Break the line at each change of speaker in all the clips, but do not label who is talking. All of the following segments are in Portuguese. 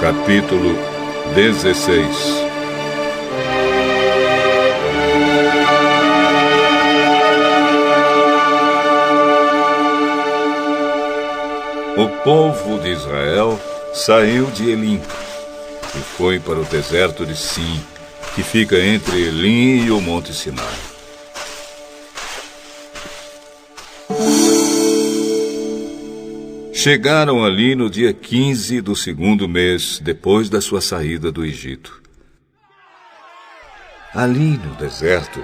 Capítulo 16. O povo de Israel saiu de Elim e foi para o deserto de Sim, que fica entre Elim e o Monte Sinai. Chegaram ali no dia 15 do segundo mês, depois da sua saída do Egito. Ali no deserto,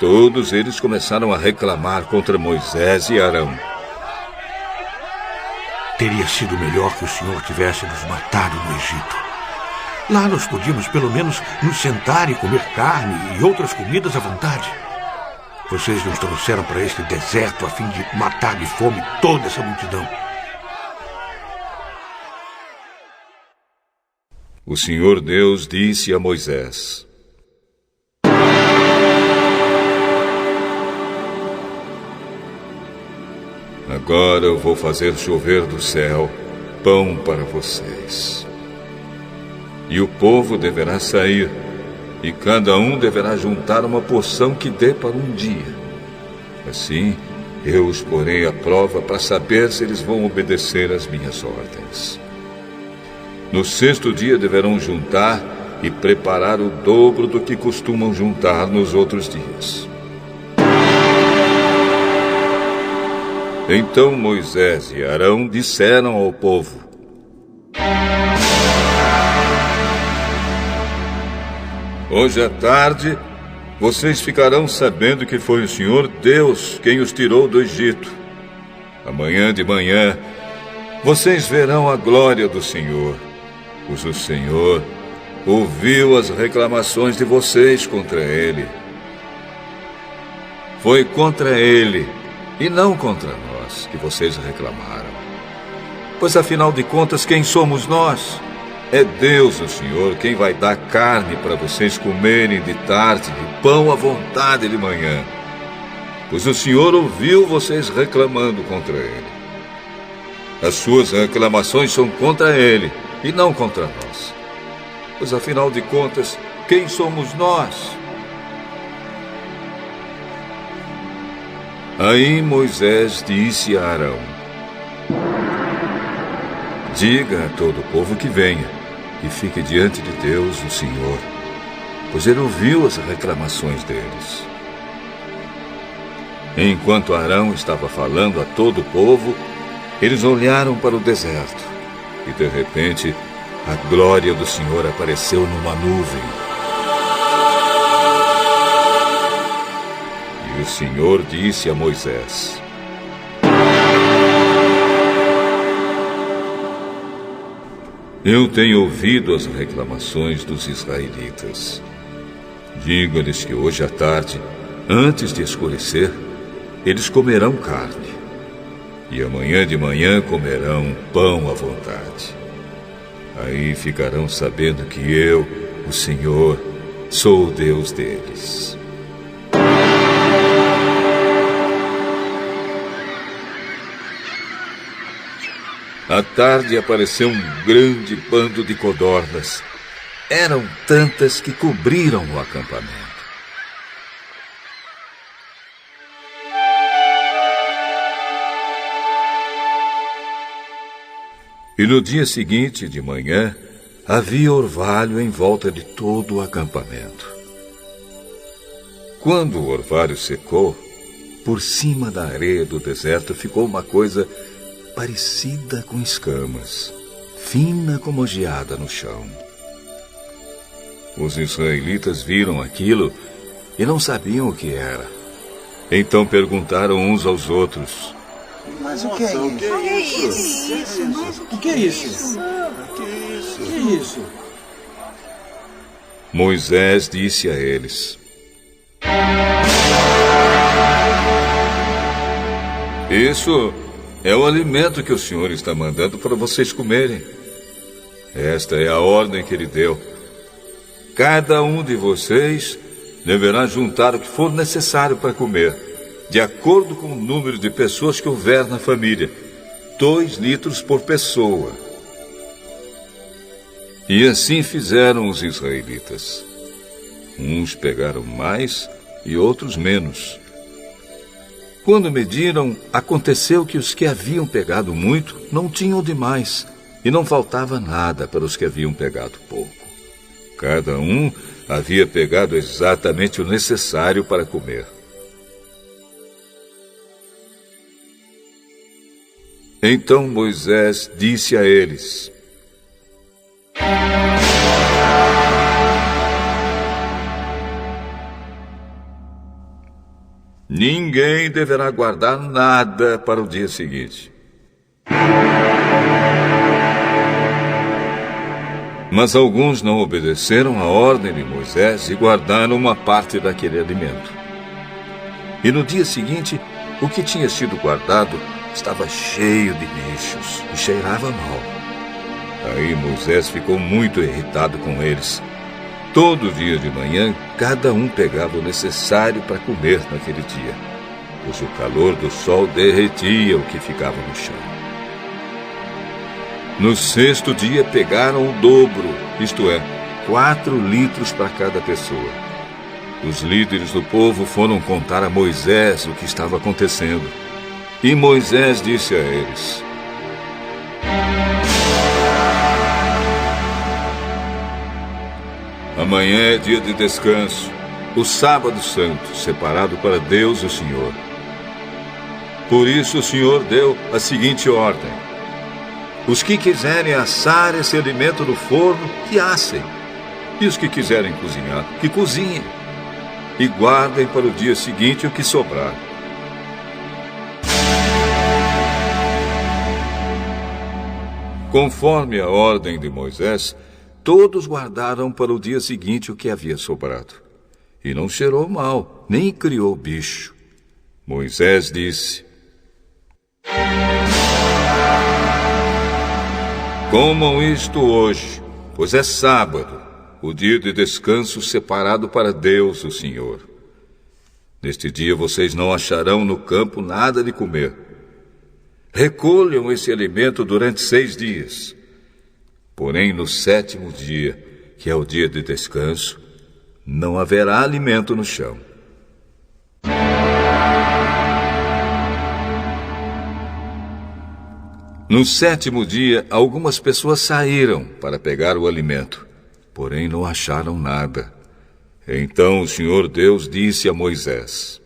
todos eles começaram a reclamar contra Moisés e Arão.
Teria sido melhor que o Senhor tivesse nos matado no Egito. Lá nós podíamos pelo menos nos sentar e comer carne e outras comidas à vontade. Vocês nos trouxeram para este deserto a fim de matar de fome toda essa multidão.
O Senhor Deus disse a Moisés: Agora eu vou fazer chover do céu pão para vocês. E o povo deverá sair, e cada um deverá juntar uma porção que dê para um dia. Assim, eu os porei à prova para saber se eles vão obedecer às minhas ordens. No sexto dia deverão juntar e preparar o dobro do que costumam juntar nos outros dias. Então Moisés e Arão disseram ao povo: Hoje à tarde, vocês ficarão sabendo que foi o Senhor Deus quem os tirou do Egito. Amanhã de manhã, vocês verão a glória do Senhor, pois o Senhor ouviu as reclamações de vocês contra Ele. Foi contra Ele e não contra nós que vocês reclamaram. Pois afinal de contas, quem somos nós? É Deus, o Senhor, quem vai dar carne para vocês comerem de tarde e pão à vontade de manhã. Pois o Senhor ouviu vocês reclamando contra Ele. As suas reclamações são contra Ele e não contra nós. Pois afinal de contas, quem somos nós? Aí Moisés disse a Arão: Diga a todo o povo que venha e fique diante de Deus, o Senhor, pois ele ouviu as reclamações deles. Enquanto Arão estava falando a todo o povo, eles olharam para o deserto e de repente a glória do Senhor apareceu numa nuvem. E o Senhor disse a Moisés: Eu tenho ouvido as reclamações dos israelitas. Diga-lhes que hoje à tarde, antes de escurecer, eles comerão carne. E amanhã de manhã comerão pão à vontade. Aí ficarão sabendo que eu, o Senhor, sou o Deus deles. À tarde apareceu um grande bando de codornas. Eram tantas que cobriram o acampamento. E no dia seguinte, de manhã, havia orvalho em volta de todo o acampamento. Quando o orvalho secou, por cima da areia do deserto ficou uma coisa parecida com escamas, fina como geada no chão. Os israelitas viram aquilo e não sabiam o que era. Então perguntaram uns aos outros:
Mas o que é isso? O que é isso? O que é isso?
Moisés disse a eles: Isso é o alimento que o Senhor está mandando para vocês comerem. Esta é a ordem que Ele deu. Cada um de vocês deverá juntar o que for necessário para comer, de acordo com o número de pessoas que houver na família, 2 litros por pessoa. E assim fizeram os israelitas. Uns pegaram mais e outros menos. Quando mediram, aconteceu que os que haviam pegado muito não tinham demais, e não faltava nada para os que haviam pegado pouco. Cada um havia pegado exatamente o necessário para comer. Então Moisés disse a eles: ninguém deverá guardar nada para o dia seguinte. Mas alguns não obedeceram à ordem de Moisés e guardaram uma parte daquele alimento. E no dia seguinte, o que tinha sido guardado estava cheio de bichos e cheirava mal. Aí Moisés ficou muito irritado com eles. Todo dia de manhã, cada um pegava o necessário para comer naquele dia, pois o calor do sol derretia o que ficava no chão. No sexto dia pegaram o dobro, isto é, 4 litros para cada pessoa. Os líderes do povo foram contar a Moisés o que estava acontecendo. E Moisés disse a eles: amanhã é dia de descanso, o sábado santo, separado para Deus o Senhor. Por isso o Senhor deu a seguinte ordem: os que quiserem assar esse alimento no forno, que assem. E os que quiserem cozinhar, que cozinhem. E guardem para o dia seguinte o que sobrar. Conforme a ordem de Moisés, todos guardaram para o dia seguinte o que havia sobrado. E não cheirou mal, nem criou bicho. Moisés disse: comam isto hoje, pois é sábado, o dia de descanso separado para Deus, o Senhor. Neste dia vocês não acharão no campo nada de comer. Recolham esse alimento durante 6 dias. Porém, no 7º dia, que é o dia de descanso, não haverá alimento no chão. No 7º dia, algumas pessoas saíram para pegar o alimento, porém não acharam nada. Então o Senhor Deus disse a Moisés: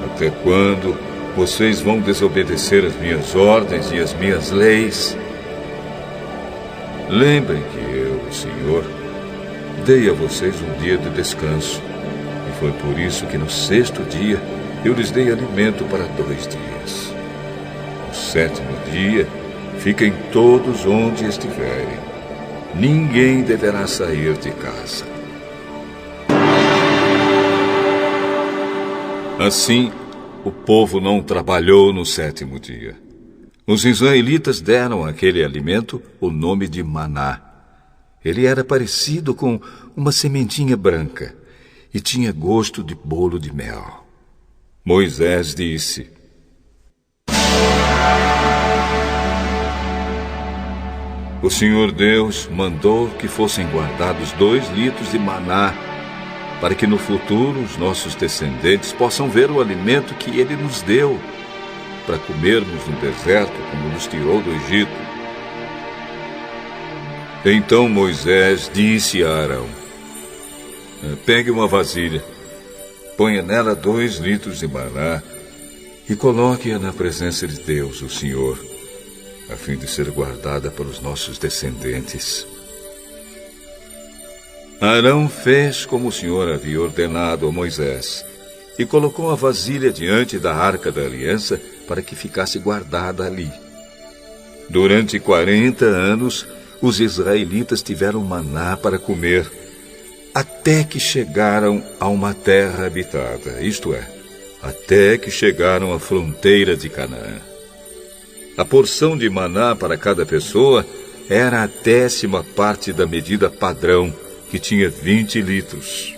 até quando vocês vão desobedecer as minhas ordens e as minhas leis? Lembrem que eu, o Senhor, dei a vocês um dia de descanso. E foi por isso que no 6º dia eu lhes dei alimento para 2 dias. No 7º dia, fiquem todos onde estiverem. Ninguém deverá sair de casa. Assim, o povo não trabalhou no 7º dia. Os israelitas deram àquele alimento o nome de maná. Ele era parecido com uma sementinha branca e tinha gosto de bolo de mel. Moisés disse: o Senhor Deus mandou que fossem guardados 2 litros de maná, para que no futuro os nossos descendentes possam ver o alimento que Ele nos deu, para comermos no deserto, como nos tirou do Egito. Então Moisés disse a Arão: pegue uma vasilha, ponha nela 2 litros de maná e coloque-a na presença de Deus, o Senhor, a fim de ser guardada pelos nossos descendentes. Arão fez como o Senhor havia ordenado a Moisés e colocou a vasilha diante da Arca da Aliança para que ficasse guardada ali. Durante 40 anos, os israelitas tiveram maná para comer, até que chegaram a uma terra habitada, isto é, até que chegaram à fronteira de Canaã. A porção de maná para cada pessoa era a 10ª parte da medida padrão, que tinha 20 litros.